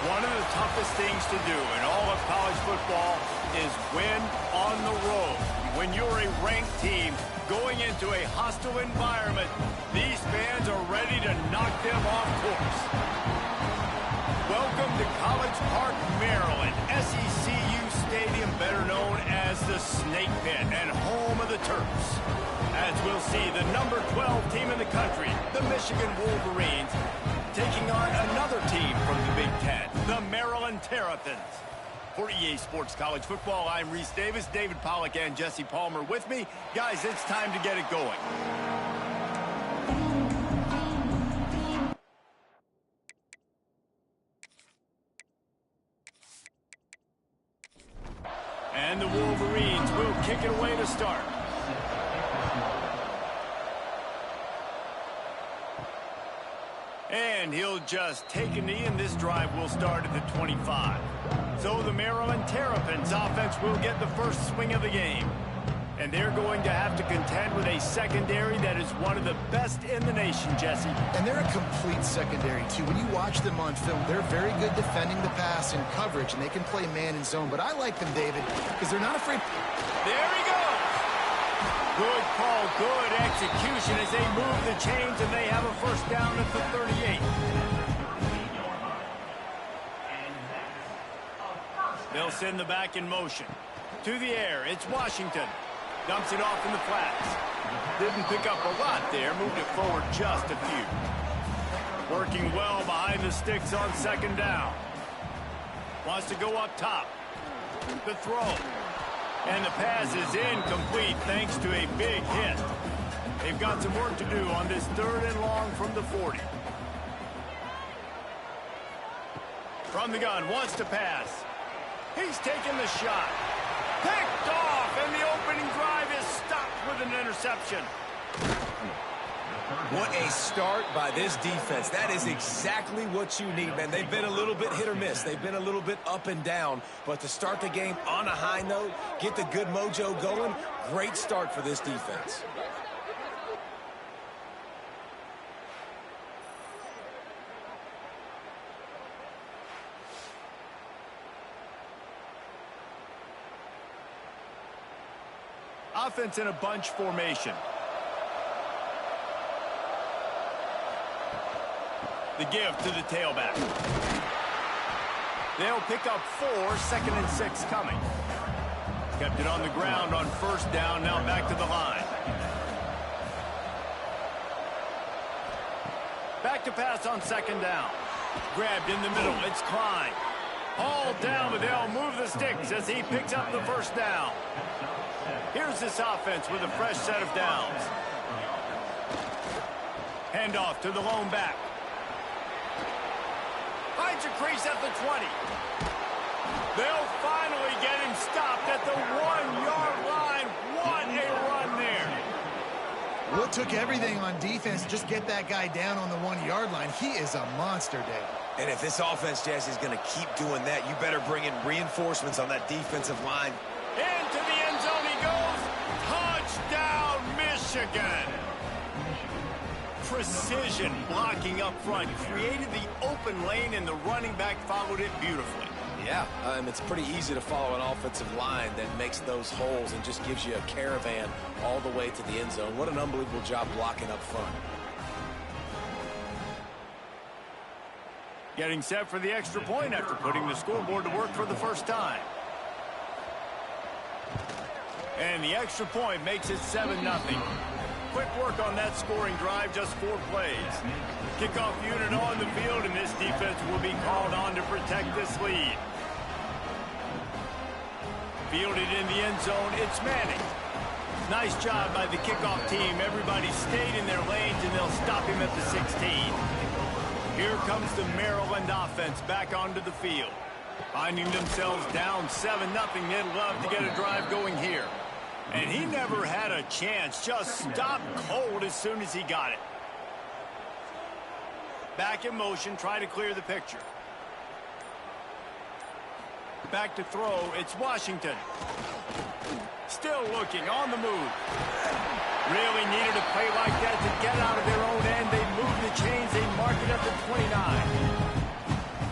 One of the toughest things to do in all of college football is win on the road. When you're a ranked team going into a hostile environment, these fans are ready to knock them off course. Welcome to College Park, Maryland, SECU Stadium, better known as the Snake Pit and home of the Terps. As we'll see, the number 12 team in the country, the Michigan Wolverines, taking on another team from the Big Ten, the Maryland Terrapins. For EA Sports College Football, I'm Reese Davis, David Pollack, and Jesse Palmer with me. Guys, it's time to get it going. And the Wolverines will kick it away to start. And he'll just take a knee, and this drive will start at the 25. So the Maryland Terrapins offense will get the first swing of the game. And they're going to have to contend with a secondary that is one of the best in the nation, Jesse. And they're a complete secondary, too. When you watch them on film, they're very good defending the pass and coverage, and they can play man and zone. But I like them, David, because they're not afraid. There he goes! Good call, good execution as they move the chains, and they have a first down at the 38. They'll send the back in motion. To the air, it's Washington. Dumps it off in the flats. Didn't pick up a lot there, moved it forward just a few. Working well behind the sticks on second down. Wants to go up top. The throw. And the pass is incomplete thanks to a big hit. They've got some work to do on this third and long from the 40. From the gun, wants to pass. He's taking the shot. Picked off, and the opening drive is stopped with an interception. What a start by this defense. That is exactly what you need, man. They've been a little bit hit or miss. They've been a little bit up and down. But to start the game on a high note, get the good mojo going, great start for this defense. Offense in a bunch formation. The give to the tailback. They'll pick up 4, second and 6 coming. Kept it on the ground on first down, now back to the line. Back to pass on second down. Grabbed in the middle, it's Klein. Hauled down, but they'll move the sticks as he picks up the first down. Here's this offense with a fresh set of downs. Handoff to the lone back. Finds a crease at the 20. They'll finally get him stopped at the 1-yard line. What a run there. Well, it took everything on defense to just get that guy down on the 1-yard line. He is a monster, Dave. And if this offense, Jesse, is going to keep doing that, you better bring in reinforcements on that defensive line. Into the end zone he goes. Touchdown, Michigan. Precision blocking up front created the open lane, and the running back followed it beautifully. Yeah, it's pretty easy to follow an offensive line that makes those holes and just gives you a caravan all the way to the end zone. What an unbelievable job blocking up front. Getting set for the extra point after putting the scoreboard to work for the first time. And the extra point makes it 7-0. Quick work on that scoring drive, just 4 plays. Kickoff unit on the field, and this defense will be called on to protect this lead. Fielded in the end zone, it's Manning. Nice job by the kickoff team. Everybody stayed in their lanes, and they'll stop him at the 16. Here comes the Maryland offense back onto the field. Finding themselves down 7-0, they'd love to get a drive going here. And he never had a chance, just stopped cold as soon as he got it. Back in motion, try to clear the picture. Back to throw, it's Washington. Still looking, on the move. Really needed a play like that to get out of their own end. They move the chains, they mark it up at 29.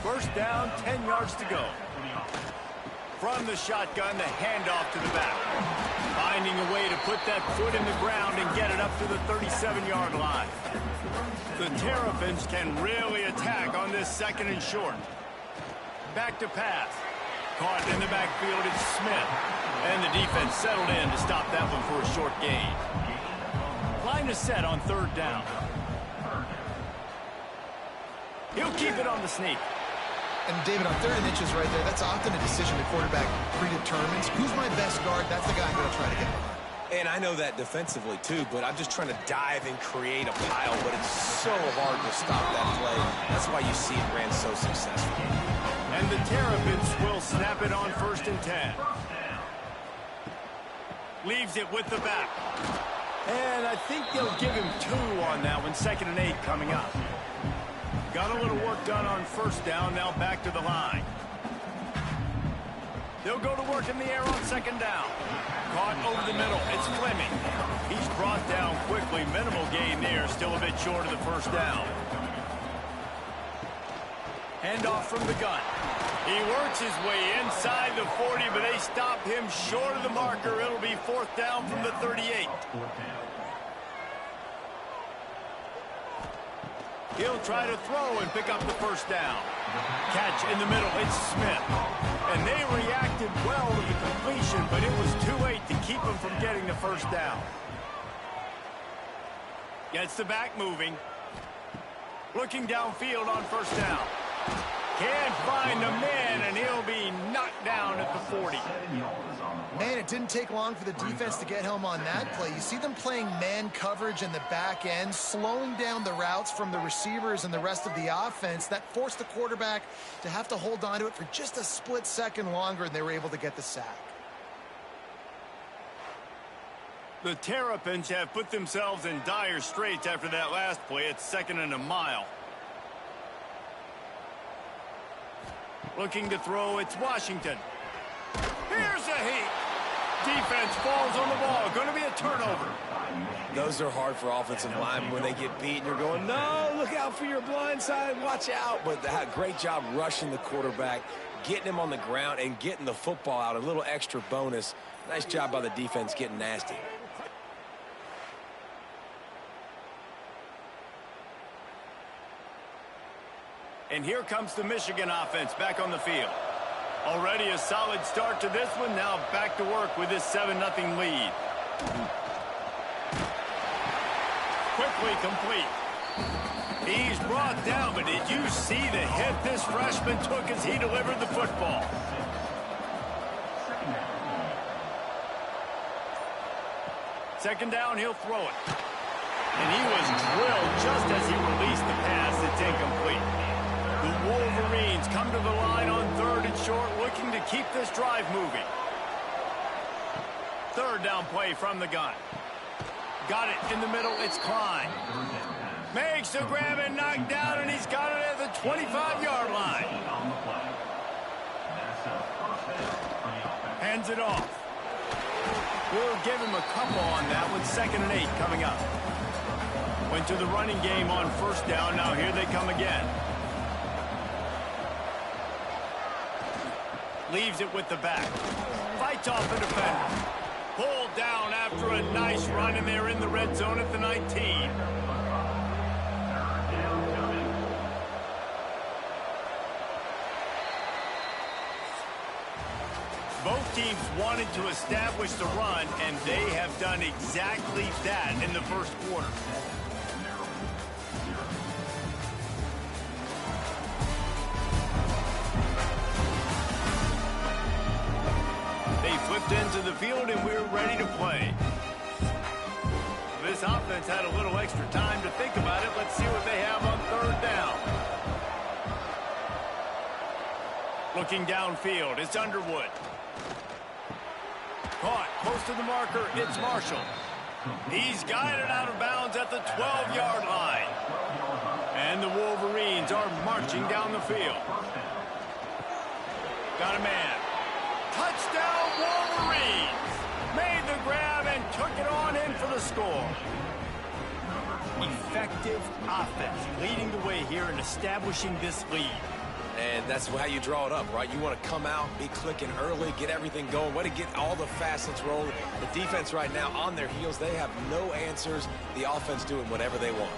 First down, 10 yards to go. From the shotgun, the handoff to the back. Finding a way to put that foot in the ground and get it up to the 37-yard line. The Terrapins can really attack on this 2nd and short. Back to pass. Caught in the backfield, it's Smith. And the defense settled in to stop that one for a short gain. Line is set on 3rd down. He'll keep it on the sneak. And David, on 3rd and inches right there, that's often a decision the quarterback predetermines. Who's my best guard? That's the guy I'm going to try to get behind. And I know that defensively, too, but I'm just trying to dive and create a pile, but it's so hard to stop that play. That's why you see it ran so successful. And the Terrapins will snap it on 1st and 10. Leaves it with the back. And I think they'll give him 2 on that one. 2nd and 8 coming up. Got a little work done on 1st down, now back to the line. They'll go to work in the air on 2nd down. Caught over the middle, it's Fleming. He's brought down quickly, minimal gain there, still a bit short of the 1st down. Handoff from the gun. He works his way inside the 40, but they stop him short of the marker. It'll be 4th down from the 38. He'll try to throw and pick up the 1st down. Catch in the middle, it's Smith. And they reacted well to the completion, but it was too late to keep him from getting the 1st down. Gets the back moving. Looking downfield on 1st down. Can't find a man, and he'll be knocked down at the 40. Man, it didn't take long for the defense to get home on that play. You see them playing man coverage in the back end, slowing down the routes from the receivers and the rest of the offense. That forced the quarterback to have to hold on to it for just a split second longer, and they were able to get the sack. The Terrapins have put themselves in dire straits after that last play. It's 2nd and a mile. Looking to throw, it's Washington. Here's a heat. Defense falls on the ball. Going to be a turnover. Those are hard for offensive linemen when they get beat and you're going, no, look out for your blind side, watch out. But great job rushing the quarterback, getting him on the ground and getting the football out. A little extra bonus. Nice job by the defense getting nasty. And here comes the Michigan offense back on the field. Already a solid start to this one. Now back to work with this 7-0 lead. Quickly complete. He's brought down, but did you see the hit this freshman took as he delivered the football? Second down, he'll throw it. And he was drilled just as he released the pass. It's incomplete. The Wolverines come to the line on 3rd and short, looking to keep this drive moving. 3rd down play from the gun. Got it in the middle, it's Klein. Makes the grab and knocked down, and he's got it at the 25-yard line. Hands it off. We'll give him a couple on that one. 2nd and 8 coming up. Went to the running game on 1st down. Now here they come again. Leaves it with the back. Fights off the defender. Pulled down after a nice run, and they're in the red zone at the 19. Both teams wanted to establish the run, and they have done exactly that in the 1st quarter. They flipped into the field, and we're ready to play. This offense had a little extra time to think about it. Let's see what they have on 3rd down. Looking downfield, it's Underwood. Caught close to the marker, it's Marshall. He's guided out of bounds at the 12-yard line. And the Wolverines are marching down the field. Got a man. Touchdown, Wolverines! Made the grab and took it on in for the score. Effective offense leading the way here and establishing this lead. And that's how you draw it up, right? You want to come out, be clicking early, get everything going, way to get all the facets rolling. The defense right now on their heels, they have no answers. The offense doing whatever they want.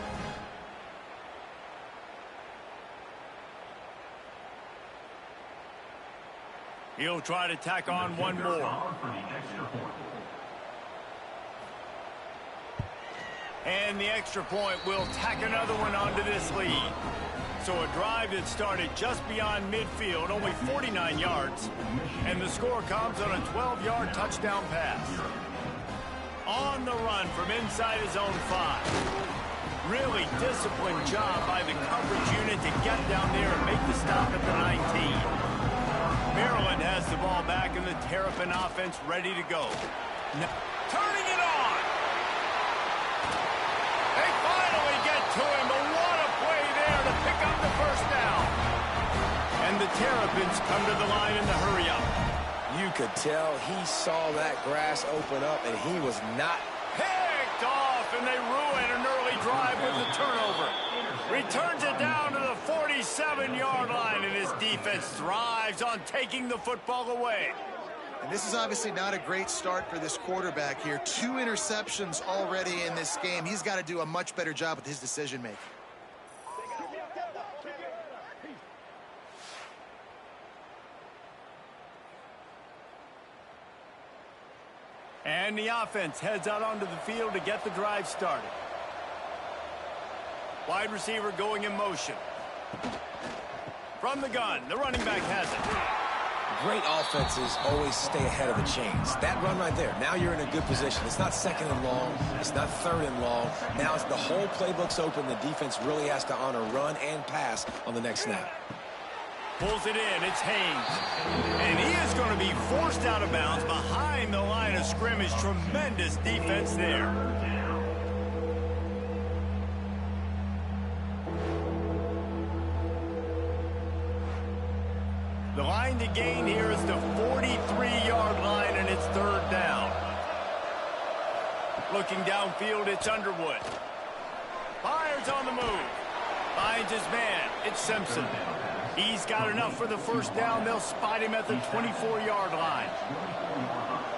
He'll try to tack on one more. And the extra point will tack another one onto this lead. So a drive that started just beyond midfield, only 49 yards. And the score comes on a 12-yard touchdown pass. On the run from inside his own 5. Really disciplined job by the coverage unit to get down there and make the stop at the 19. Maryland has the ball back and the Terrapin offense ready to go. Turning it on. They finally get to him, but what a play there to pick up the first down. And the Terrapins come to the line in the hurry-up. You could tell he saw that grass open up, and he was not picked off, and they ruin an early drive with the turnover. Returns it down to the 47-yard line, and his defense thrives on taking the football away. And this is obviously not a great start for this quarterback here. 2 interceptions already in this game. He's got to do a much better job with his decision-making. And the offense heads out onto the field to get the drive started. Wide receiver going in motion. From the gun, the running back has it. Great offenses always stay ahead of the chains. That run right there, now you're in a good position. It's not second and long. It's not third and long. Now it's the whole playbook's open. The defense really has to honor run and pass on the next snap. Pulls it in. It's Haynes. And he is going to be forced out of bounds behind the line of scrimmage. Tremendous defense there. The line to gain here is the 43-yard line, and it's third down. Looking downfield, it's Underwood. Fires on the move. Finds his man. It's Simpson. He's got enough for the first down. They'll spot him at the 24-yard line.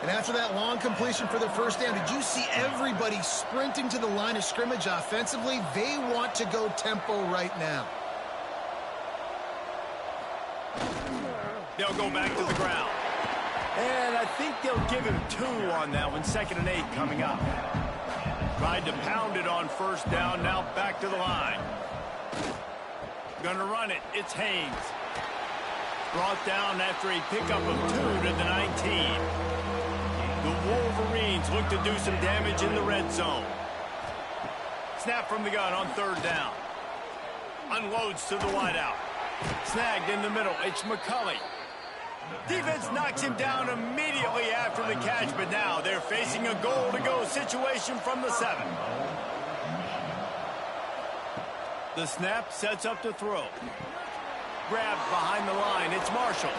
And after that long completion for the first down, did you see everybody sprinting to the line of scrimmage offensively? They want to go tempo right now. They'll go back to the ground. And I think they'll give him 2 on that one. 2nd and 8 coming up. Tried to pound it on first down. Now back to the line. Gonna run it. It's Haynes. Brought down after a pickup of 2 to the 19. The Wolverines look to do some damage in the red zone. Snap from the gun on third down. Unloads to the wideout. Snagged in the middle. It's McCulley. Defense knocks him down immediately after the catch, but now they're facing a goal-to-go situation from the 7. The snap sets up to throw. Grabbed behind the line. It's Marshall.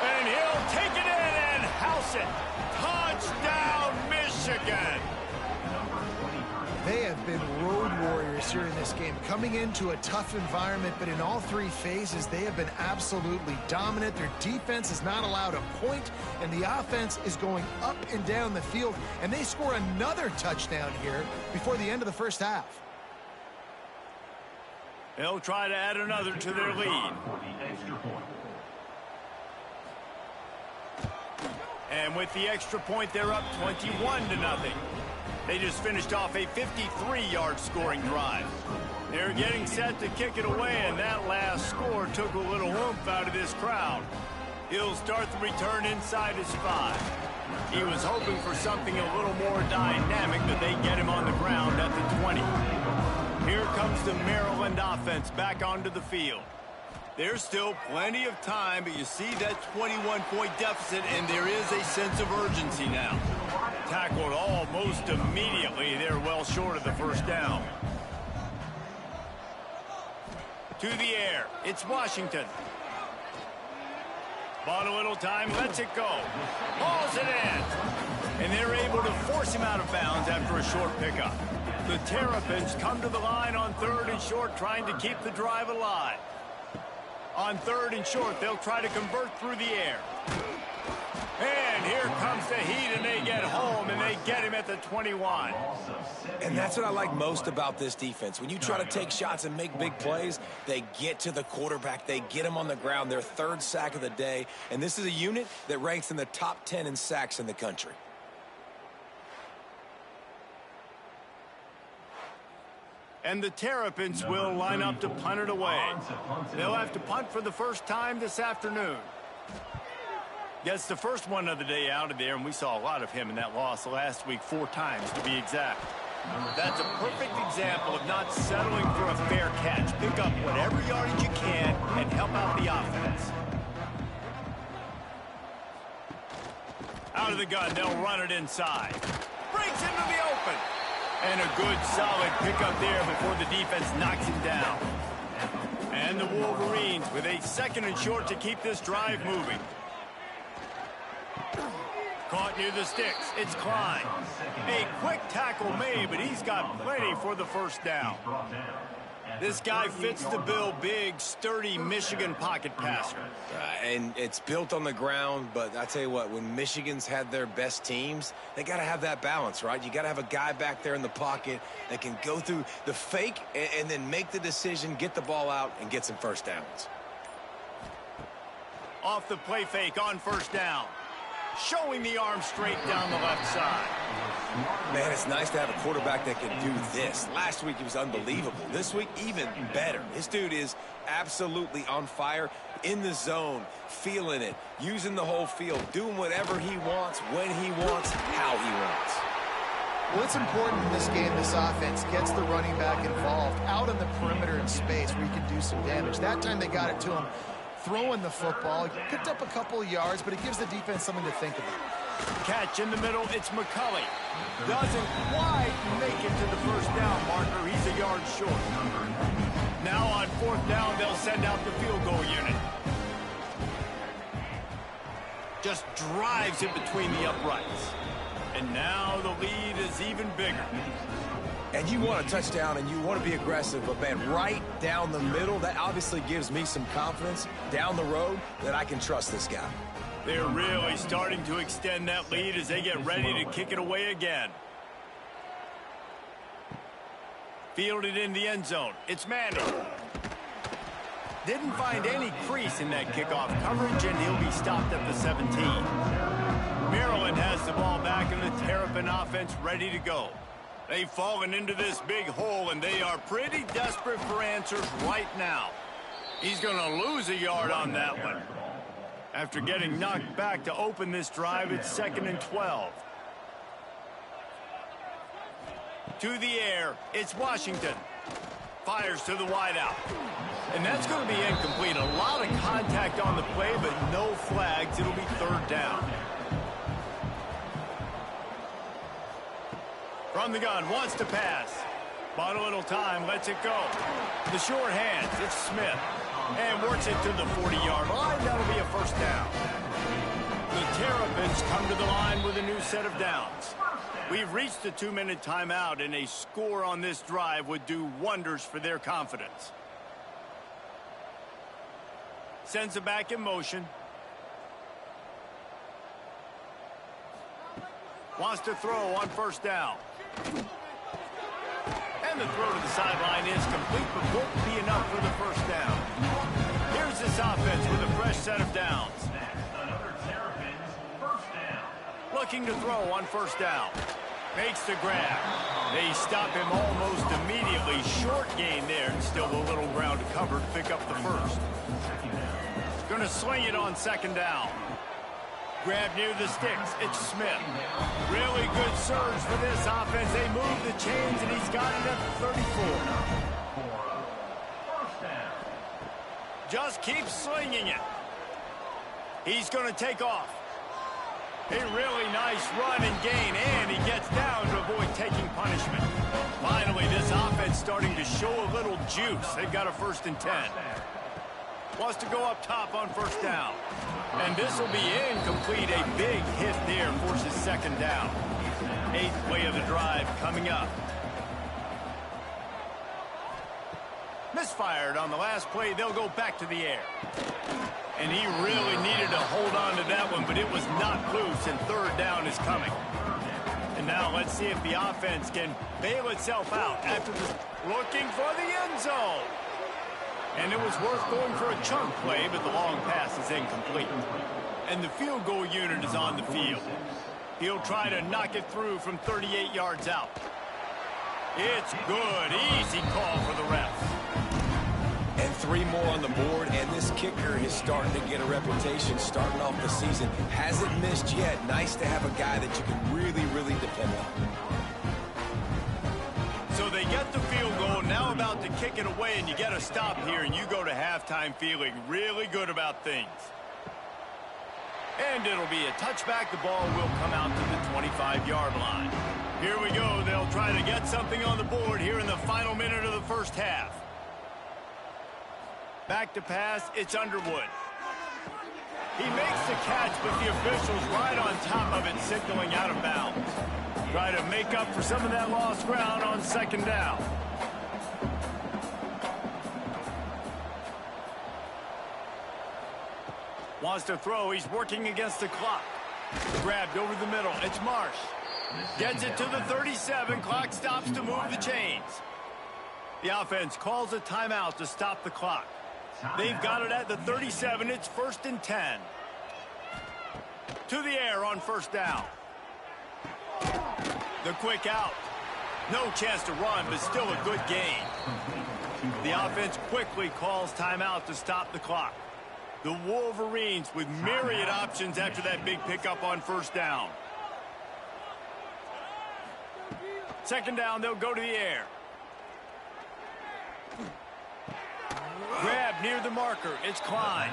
And he'll take it in and house it. Touchdown, Michigan. They have been road warriors here in this game, coming into a tough environment, but in all 3 phases, they have been absolutely dominant. Their defense is not allowed a point, and the offense is going up and down the field, and they score another touchdown here before the end of the first half. They'll try to add another to their lead. And with the extra point, they're up 21-0. They just finished off a 53-yard scoring drive. They're getting set to kick it away, and that last score took a little oomph out of this crowd. He'll start the return inside his 5. He was hoping for something a little more dynamic, but they get him on the ground at the 20. Here comes the Maryland offense back onto the field. There's still plenty of time, but you see that 21-point deficit, and there is a sense of urgency now. Tackled almost immediately. They're well short of the first down. To the air. It's Washington. Bought a little time, lets it go. Hauls it in. And they're able to force him out of bounds after a short pickup. The Terrapins come to the line on 3rd and short, trying to keep the drive alive. On 3rd and short, they'll try to convert through the air. And here comes the heat, and they get home, and they get him at the 21. And that's what I like most about this defense. When you try to take shots and make big plays, they get to the quarterback. They get him on the ground. Their 3rd sack of the day. And this is a unit that ranks in the top 10 in sacks in the country. And the Terrapins will line up to punt it away. They'll have to punt for the first time this afternoon. Gets the first one of the day out of there, and we saw a lot of him in that loss last week, 4 times to be exact. That's a perfect example of not settling for a fair catch. Pick up whatever yardage you can and help out the offense. Out of the gun, they'll run it inside. Breaks into the open. And a good, solid pickup there before the defense knocks him down. And the Wolverines with a 2nd and short to keep this drive moving. Caught near the sticks. It's Klein. A quick tackle made, but he's got plenty for the first down. This guy fits the bill. Big, sturdy Michigan pocket passer. And it's built on the ground, but I tell you what, when Michigan's had their best teams, they got to have that balance, right? You got to have a guy back there in the pocket that can go through the fake and then make the decision, get the ball out, and get some first downs. Off the play fake on first down. Showing the arm straight down the left side. Man, it's nice to have a quarterback that can do this. Last week, he was unbelievable. This week, even better. This dude is absolutely on fire, in the zone, feeling it, using the whole field, doing whatever he wants, when he wants, how he wants. Well, it's important in this game, this offense gets the running back involved out on the perimeter in space where he can do some damage. That time they got it to him throwing the football. He picked up a couple of yards, but it gives the defense something to think about. Catch in the middle, it's McCulley. Doesn't quite make it to the first down marker. He's a yard short. Now on 4th down, they'll send out the field goal unit. Just drives it between the uprights. And now the lead is even bigger. And you want a touchdown and you want to be aggressive, but man, right down the middle, that obviously gives me some confidence down the road that I can trust this guy. They're really starting to extend that lead as they get ready to kick it away again. Fielded in the end zone. It's Manning. Didn't find any crease in that kickoff coverage, and he'll be stopped at the 17. Maryland has the ball back, and the Terrapin offense ready to go. They've fallen into this big hole, and they are pretty desperate for answers right now. He's going to lose a yard on that one. After getting knocked back to open this drive, it's 2nd and 12. To the air, it's Washington. Fires to the wideout. And that's going to be incomplete. A lot of contact on the play, but no flags. It'll be 3rd down. From the gun, wants to pass. Bought a little time, lets it go. The short hands, it's Smith. And works it to the 40-yard line. That'll be a first down. The Terrapins come to the line with a new set of downs. We've reached the 2-minute timeout, and a score on this drive would do wonders for their confidence. Sends it back in motion. Wants to throw on first down. And the throw to the sideline is complete, but won't be enough for the first down. Here's this offense with a fresh set of downs. Looking to throw on first down. Makes the grab. They stop him almost immediately. Short gain there, and still a little ground to cover to pick up the first. Going to sling it on 2nd down. Grab near the sticks. It's Smith. Really good surge for this offense. They move the chains, and he's got it at the 34. Just keeps slinging it. He's going to take off. A really nice run and gain, and he gets down to avoid taking punishment. Finally, this offense starting to show a little juice. They've got a 1st and 10. Wants to go up top on 1st down. And this will be incomplete. A big hit there forces 2nd down. 8th play of the drive coming up. Misfired on the last play. They'll go back to the air. And he really needed to hold on to that one, but it was not loose, and 3rd down is coming. And now let's see if the offense can bail itself out after this. Looking for the end zone. And it was worth going for a chunk play, but the long pass is incomplete. And the field goal unit is on the field. He'll try to knock it through from 38 yards out. It's good. Easy call for the refs. And 3 more on the board, and this kicker is starting to get a reputation starting off the season. Hasn't missed yet. Nice to have a guy that you can really, really depend on. So they get the field goal, now about to kick it away, and you get a stop here, and you go to halftime feeling really good about things. And it'll be a touchback. The ball will come out to the 25-yard line. Here we go. They'll try to get something on the board here in the final minute of the 1st half. Back to pass, it's Underwood. He makes the catch, but the official's right on top of it, signaling out of bounds. Try to make up for some of that lost ground on 2nd down. Wants to throw, he's working against the clock. Grabbed over the middle, it's Marsh. Gets it to the 37, clock stops to move the chains. The offense calls a timeout to stop the clock. They've got it at the 37. It's 1st and 10. To the air on 1st down. The quick out. No chance to run, but still a good gain. The offense quickly calls timeout to stop the clock. The Wolverines with myriad options after that big pickup on 1st down. 2nd down, they'll go to the air. Grab near the marker. It's Klein.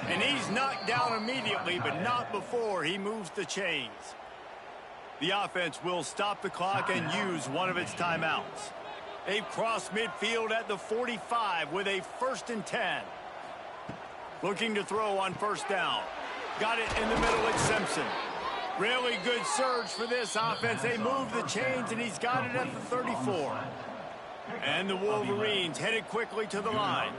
And he's knocked down immediately, but not before he moves the chains. The offense will stop the clock and use one of its timeouts. They've crossed midfield at the 45 with a 1st and 10. Looking to throw on 1st down. Got it in the middle. It's Simpson. Really good surge for this offense. They move the chains, and he's got it at the 34. And the Wolverines headed quickly to the line.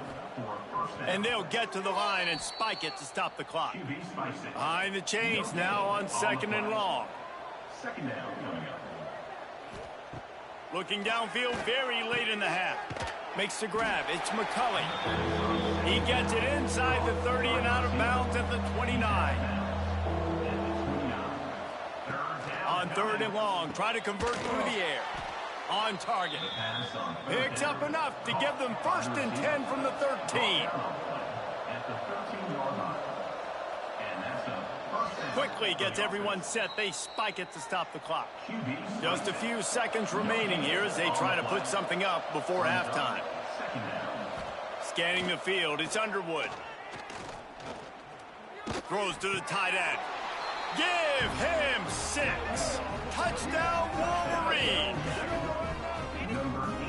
And they'll get to the line and spike it to stop the clock. Behind the chains now on 2nd and long. Looking downfield very late in the half. Makes the grab. It's McCulley. He gets it inside the 30 and out of bounds at the 29. On 3rd and long, try to convert through the air. On target. Picks up enough to give them 1st and 10 from the 13. Quickly gets everyone set. They spike it to stop the clock. Just a few seconds remaining here as they try to put something up before halftime. Scanning the field, it's Underwood. Throws to the tight end. Give him 6. Touchdown, Wolverines.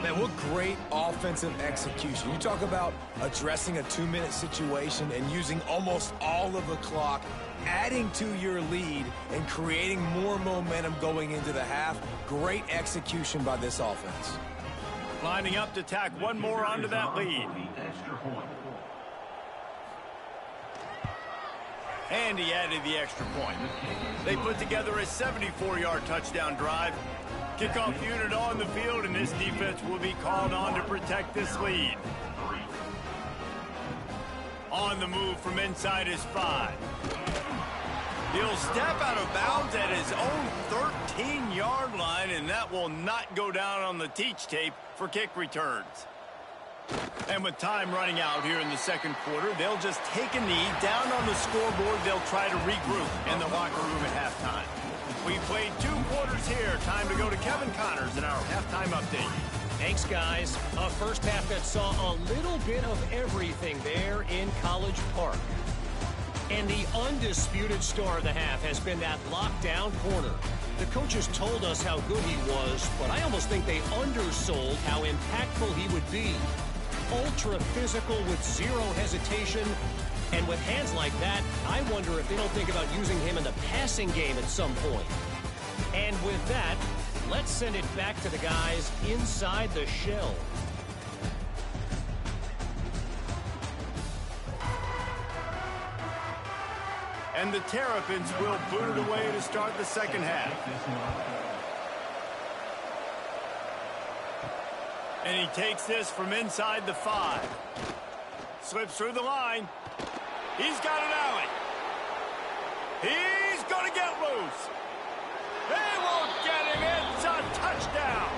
Man, what great offensive execution. You talk about addressing a 2-minute situation and using almost all of the clock, adding to your lead and creating more momentum going into the half. Great execution by this offense. Lining up to tack one more onto that lead. And he added the extra point. They put together a 74-yard touchdown drive. Kickoff unit on the field, and this defense will be called on to protect this lead. On the move from inside his 5. He'll step out of bounds at his own 13-yard line, and that will not go down on the teach tape for kick returns. And with time running out here in the 2nd quarter, they'll just take a knee. Down on the scoreboard, they'll try to regroup in the locker room at halftime. We played 2 quarters here. Time to go to Kevin Connors in our halftime update. Thanks, guys. A first half that saw a little bit of everything there in College Park. And the undisputed star of the half has been that lockdown corner. The coaches told us how good he was, but I almost think they undersold how impactful he would be. Ultra physical with zero hesitation. And with hands like that, I wonder if they don't think about using him in the passing game at some point. And with that, let's send it back to the guys inside the shell. And the Terrapins will boot it away to start the second half. And he takes this from inside the 5. Slips through the line. He's got an alley. He's going to get loose. They won't get him. It's a touchdown.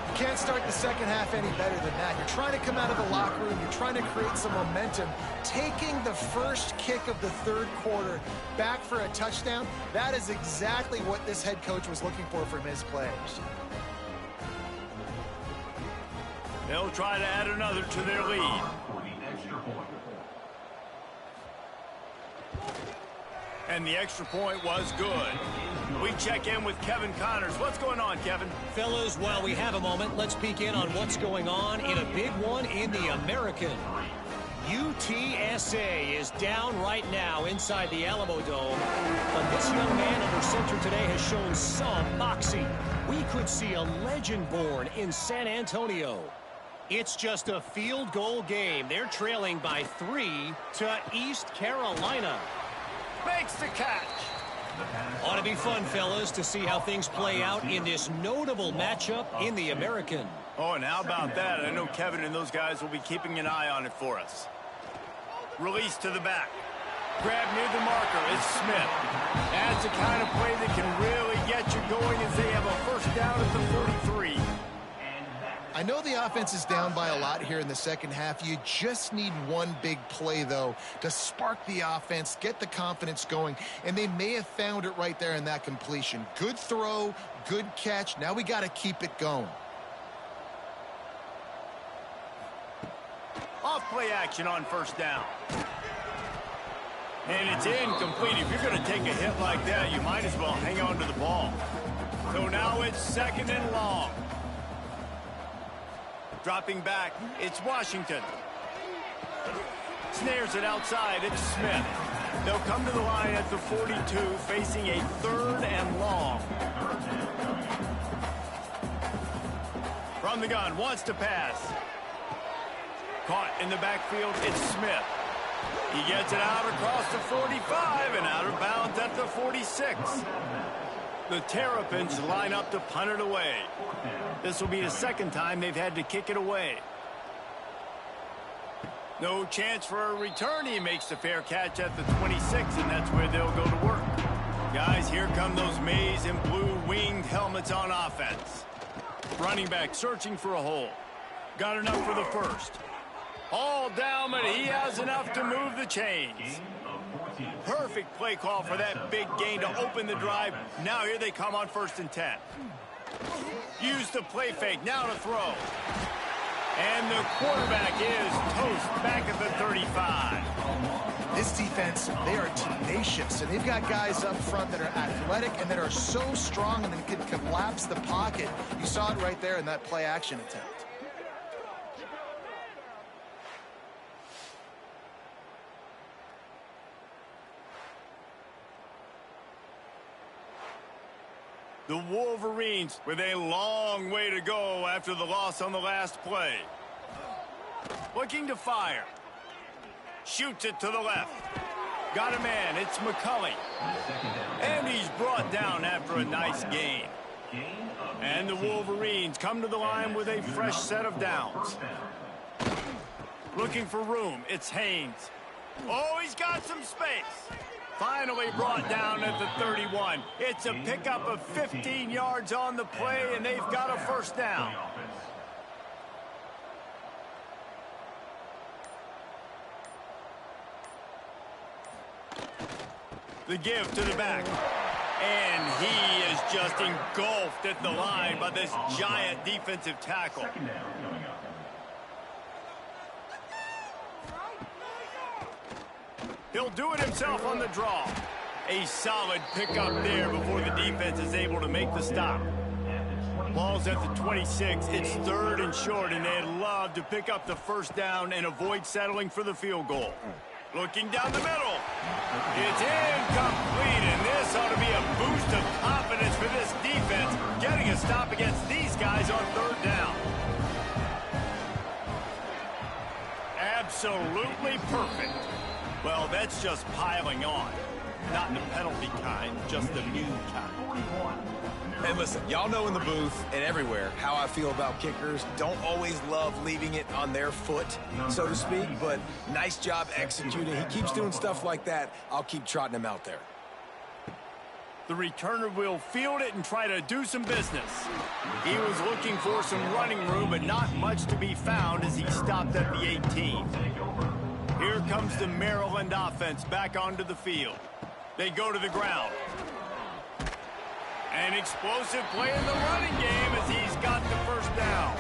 You can't start the second half any better than that. You're trying to come out of the locker room. You're trying to create some momentum. Taking the first kick of the third quarter back for a touchdown, that is exactly what this head coach was looking for from his players. They'll try to add another to their lead. And the extra point was good. We check in with Kevin Connors. What's going on, Kevin? Fellas, while we have a moment, let's peek in on what's going on in a big one in the American. UTSA is down right now inside the Alamo Dome. But this young man under center today has shown some moxie. We could see a legend born in San Antonio. It's just a field goal game. They're trailing by 3 to East Carolina. Makes the catch. Ought to be fun, fellas, to see how things play out in this notable matchup in the American. Oh, and how about that? I know Kevin and those guys will be keeping an eye on it for us. Release to the back. Grab near the marker. It's Smith. That's the kind of play that can really get you going as they have a first down at the 43. I know the offense is down by a lot here in the second half. You just need one big play, though, to spark the offense, get the confidence going, and they may have found it right there in that completion. Good throw, good catch. Now we got to keep it going. Off play action on first down. And it's incomplete. If you're going to take a hit like that, you might as well hang on to the ball. So now it's second and long. Dropping back, it's Washington. Snares it outside, it's Smith. They'll come to the line at the 42, facing a third and long. From the gun, wants to pass. Caught in the backfield, it's Smith. He gets it out across the 45 and out of bounds at the 46. The Terrapins line up to punt it away. This will be the second time they've had to kick it away. No chance for a return. He makes the fair catch at the 26, and that's where they'll go to work. Guys, here come those maize and blue winged helmets on offense. Running back searching for a hole. Got enough for the first. All down, but he has enough to move the chains. Perfect play call for that big gain to open the drive. Now here they come on 1st and 10. Use the play fake, now to throw. And the quarterback is toast back at the 35. This defense, they are tenacious, and they've got guys up front that are athletic and that are so strong and that can collapse the pocket. You saw it right there in that play action attempt. The Wolverines with a long way to go after the loss on the last play. Looking to fire. Shoots it to the left. Got a man. It's McCulley. And he's brought down after a nice gain. And the Wolverines come to the line with a fresh set of downs. Looking for room. It's Haynes. Oh, he's got some space. Finally brought down at the 31. It's a pickup of 15 yards on the play, and they've got a first down. The give to the back. And he is just engulfed at the line by this giant defensive tackle. He'll do it himself on the draw. A solid pickup there before the defense is able to make the stop. Ball's at the 26. It's 3rd and short, and they'd love to pick up the first down and avoid settling for the field goal. Looking down the middle. It's incomplete, and this ought to be a boost of confidence for this defense, getting a stop against these guys on 3rd down. Absolutely perfect. Well, that's just piling on. Not the penalty kind, just the new kind. Hey, listen, y'all know in the booth and everywhere how I feel about kickers. Don't always love leaving it on their foot, so to speak, but nice job executing. He keeps doing stuff like that. I'll keep trotting him out there. The returner will field it and try to do some business. He was looking for some running room, but not much to be found as he stopped at the 18. Here comes the Maryland offense back onto the field. They go to the ground. An explosive play in the running game as he's got the first down.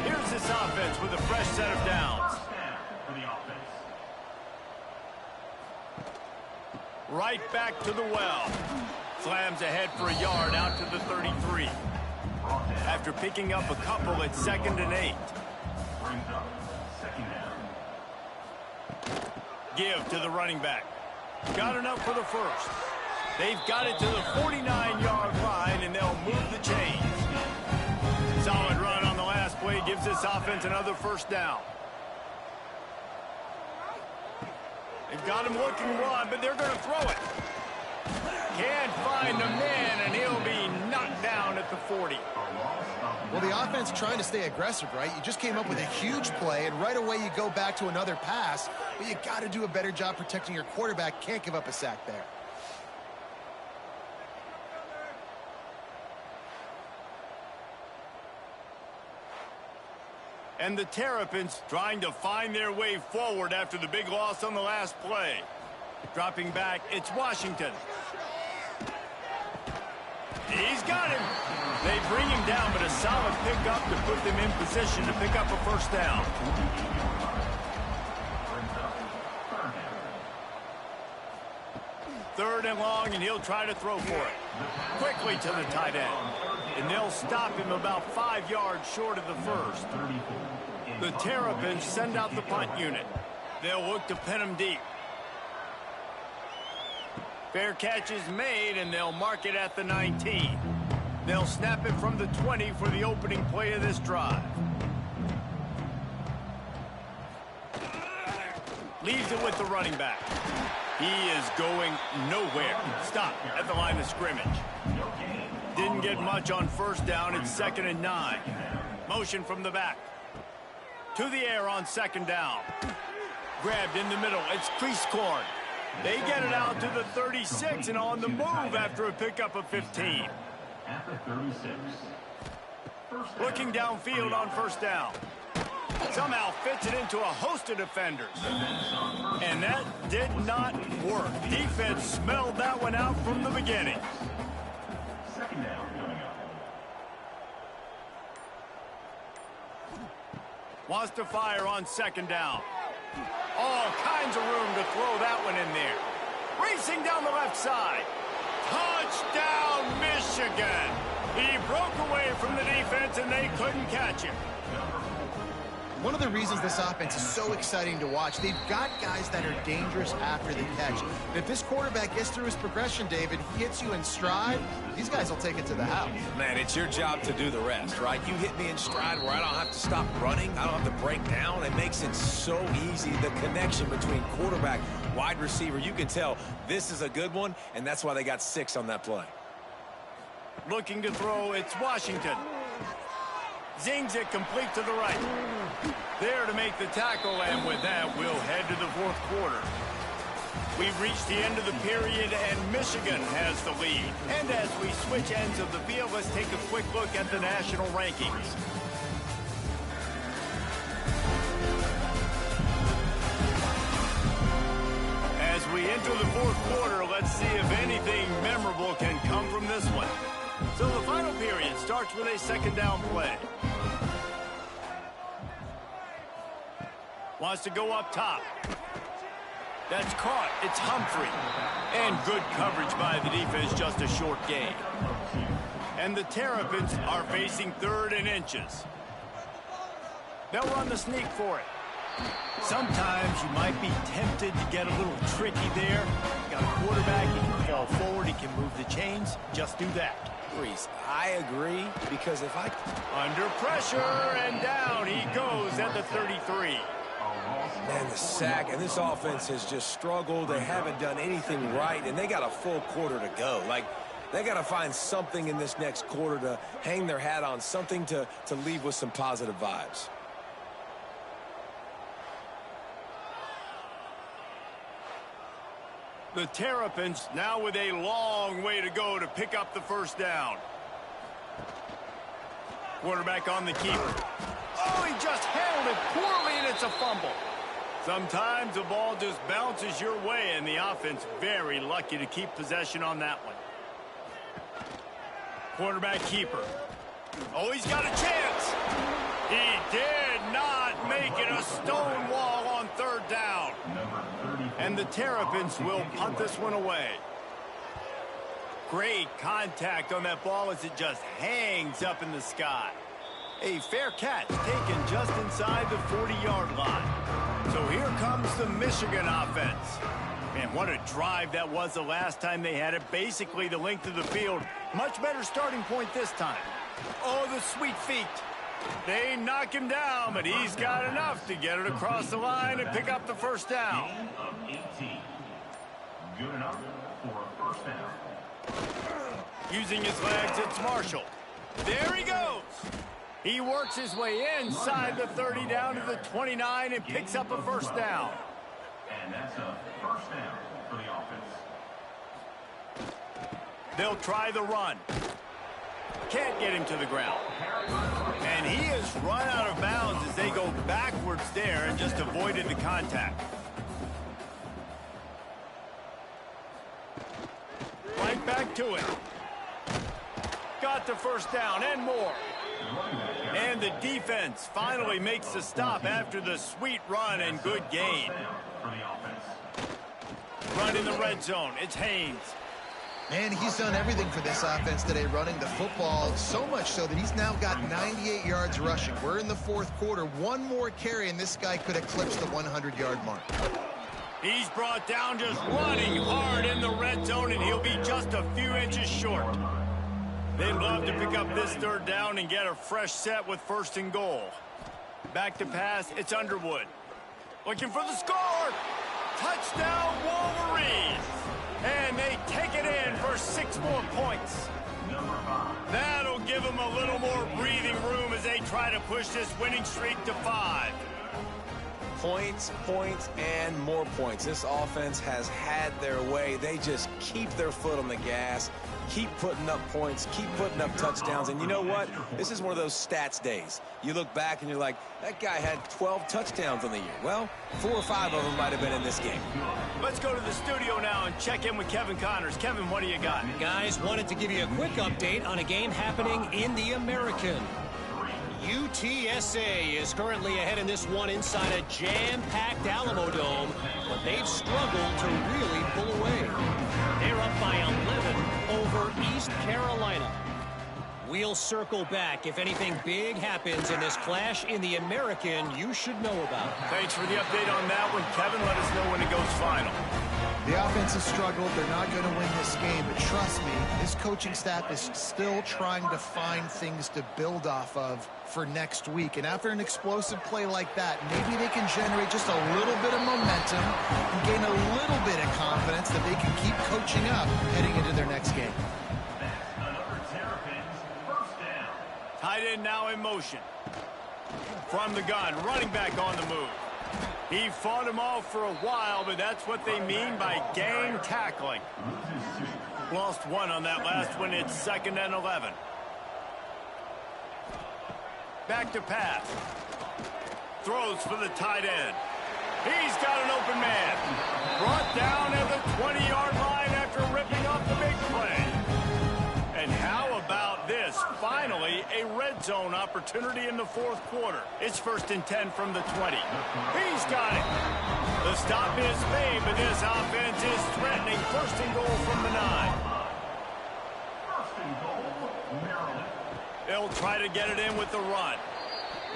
Here's this offense with a fresh set of downs. Right back to the well. Slams ahead for a yard out to the 33. After picking up a couple at 2nd and 8. Give to the running back. Got enough for the first. They've got it to the 49-yard line, and they'll move the chains. Solid run on the last play gives this offense another first down. They've got him looking run, but they're going to throw it. Can't find the man, and he'll be knocked down at the 40. Well, the offense trying to stay aggressive, right? You just came up with a huge play, and right away you go back to another pass, but you got to do a better job protecting your quarterback. Can't give up a sack there. And the Terrapins trying to find their way forward after the big loss on the last play. Dropping back, it's Washington. He's got him. They bring him down, but a solid pickup to put them in position to pick up a first down. Third and long, and he'll try to throw for it. Quickly to the tight end. And they'll stop him about 5 yards short of the first. The Terrapins send out the punt unit. They'll look to pin him deep. Fair catch is made, and they'll mark it at the 19. They'll snap it from the 20 for the opening play of this drive. Leaves it with the running back. He is going nowhere. Stop at the line of scrimmage. Didn't get much on first down. It's 2nd and 9. Motion from the back. To the air on 2nd down. Grabbed in the middle. It's crease corn. They get it out to the 36 and on the move after a pickup of 15. Looking downfield on first down. Somehow fits it into a host of defenders. And that did not work. Defense smelled that one out from the beginning. Wants to fire on 2nd down. All kinds of room to throw that one in there. Racing down the left side. Touchdown, Michigan. He broke away from the defense, and they couldn't catch him. One of the reasons this offense is so exciting to watch, they've got guys that are dangerous after the catch. And if this quarterback gets through his progression, David, he hits you in stride, these guys will take it to the house. Man, it's your job to do the rest, right? You hit me in stride where I don't have to stop running. I don't have to break down. It makes it so easy. The connection between quarterback, wide receiver, you can tell this is a good one, and that's why they got 6 on that play. Looking to throw, it's Washington. Zings it complete to the right. There to make the tackle, and with that, we'll head to the 4th quarter. We've reached the end of the period, and Michigan has the lead. And as we switch ends of the field, let's take a quick look at the national rankings. As we enter the 4th quarter, let's see if anything memorable can come from this one. So the final period starts with a second down play. Wants to go up top. That's caught. It's Humphrey. And good coverage by the defense, just a short gain. And the Terrapins are facing 3rd and inches. They'll run the sneak for it. Sometimes you might be tempted to get a little tricky there. Got a quarterback, he can fall forward, he can move the chains. Just do that. Reese, I agree, because if I... Under pressure, and down he goes at the 33. Man, the sack, and this offense has just struggled. They haven't done anything right, and they got a full quarter to go. Like, they got to find something in this next quarter to hang their hat on, something to leave with some positive vibes. The Terrapins now with a long way to go to pick up the first down. Quarterback on the keeper. Oh, he just handled it poorly, and it's a fumble. Sometimes the ball just bounces your way, and the offense very lucky to keep possession on that one. Quarterback keeper. Oh, he's got a chance. He did not make it a stone wall on 3rd down. And the Terrapins will punt this one away. Great contact on that ball as it just hangs up in the sky. A fair catch taken just inside the 40-yard line. So here comes the Michigan offense. Man, what a drive that was the last time they had it. Basically the length of the field. Much better starting point this time. Oh, the sweet feet. They knock him down, but he's got enough to get it across the line and pick up the first down. Good enough for a first down. Using his legs, it's Marshall. There he goes. He works his way inside the 30 down to the 29 and picks up a first down. And that's a first down for the offense. They'll try the run. Can't get him to the ground. And he has run out of bounds as they go backwards there and just avoided the contact. Right back to it. Got the first down and more. And the defense finally makes the stop after the sweet run and good gain. Run in the red zone. It's Haynes. Man, he's done everything for this offense today, running the football, so much so that he's now got 98 yards rushing. We're in the 4th quarter. One more carry, and this guy could eclipse the 100-yard mark. He's brought down just running hard in the red zone, and he'll be just a few inches short. They'd love to pick up this 3rd down and get a fresh set with 1st and goal. Back to pass, it's Underwood. Looking for the score! Touchdown, Wolverines! And they take it in for 6 more points. That'll give them a little more breathing room as they try to push this winning streak to 5. Points, points, and more points. This offense has had their way. They just keep their foot on the gas, keep putting up points, keep putting up touchdowns. And you know what? This is one of those stats days. You look back and you're like, that guy had 12 touchdowns on the year. Well, 4 or 5 of them might have been in this game. Let's go to the studio now and check in with Kevin Connors. Kevin, what do you got? Guys, wanted to give you a quick update on a game happening in the American. UTSA is currently ahead in this one inside a jam-packed Alamo Dome, but they've struggled to really pull away. They're up by 11 over East Carolina. We'll circle back if anything big happens in this clash in the American you should know about. Thanks for the update on that one, Kevin. Let us know when it goes final. The offense has struggled. They're not going to win this game, but trust me, this coaching staff is still trying to find things to build off of for next week. And after an explosive play like that, maybe they can generate just a little bit of momentum and gain a little bit of confidence that they can keep coaching up heading into their next game. Tight end now in motion. From the gun, running back on the move. He fought him off for a while, but that's what they mean by gang tackling. Lost one on that last one. It's 2nd and 11. Back to pass. Throws for the tight end. He's got an open man. Brought down at the 20-yard line after ripping off the big play. And how about finally a red zone opportunity in the fourth quarter. It's 1st and 10 from the 20. He's got it. The stop is made, but this offense is threatening. 1st and goal from the 9. 1st and goal, Maryland. They'll try to get it in with the run.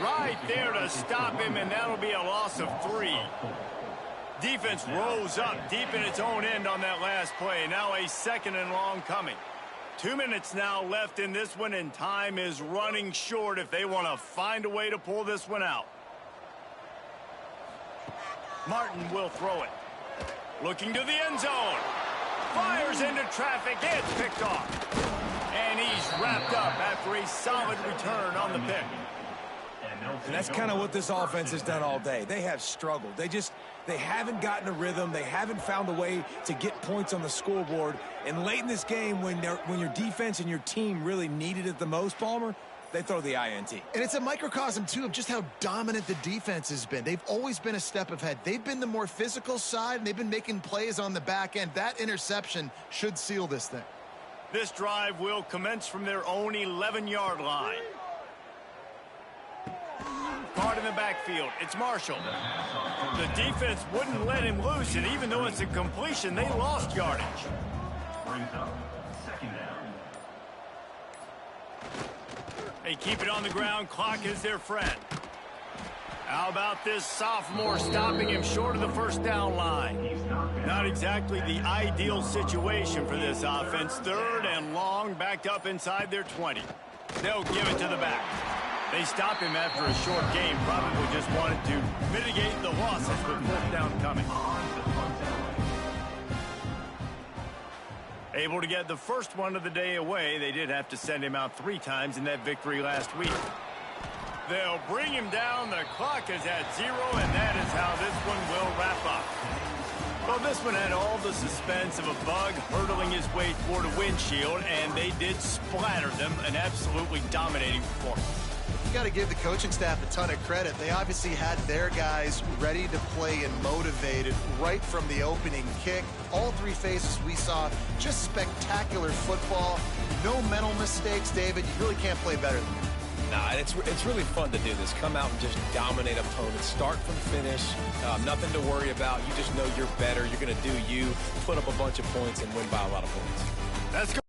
Right there to stop him, and that'll be a loss of 3. Defense rose up deep in its own end on that last play. Now a 2nd and long coming. 2 minutes now left in this one, and time is running short if they want to find a way to pull this one out. Martin will throw it. Looking to the end zone. Fires into traffic. It's picked off. And he's wrapped up after a solid return on the pick. And that's kind of what this offense has done all day. They have struggled. They haven't gotten a rhythm. They haven't found a way to get points on the scoreboard. And late in this game, when your defense and your team really needed it the most, Palmer, they throw the INT. And it's a microcosm, too, of just how dominant the defense has been. They've always been a step ahead. They've been the more physical side, and they've been making plays on the back end. That interception should seal this thing. This drive will commence from their own 11-yard line. Caught in the backfield. It's Marshall. The defense wouldn't let him loose, and even though it's a completion, they lost yardage. Brings up 2nd down. They keep it on the ground. Clock is their friend. How about this sophomore stopping him short of the 1st down line? Not exactly the ideal situation for this offense. 3rd and long, backed up inside their 20. They'll give it to the back. They stop him after a short game. Probably just wanted to mitigate the losses with 4th down coming. Able to get the first one of the day away. They did have to send him out 3 times in that victory last week. They'll bring him down. The clock is at 0, and that is how this one will wrap up. Well, this one had all the suspense of a bug hurtling his way toward a windshield, and they did splatter them. An absolutely dominating performance. You got to give the coaching staff a ton of credit. They obviously had their guys ready to play and motivated right from the opening kick. All 3 phases we saw, just spectacular football. No mental mistakes, David. You really can't play better than that. Nah, it's really fun to do this. Come out and just dominate opponents. Start from finish. Nothing to worry about. You just know you're better. You're going to do you, put up a bunch of points, and win by a lot of points. Let's go.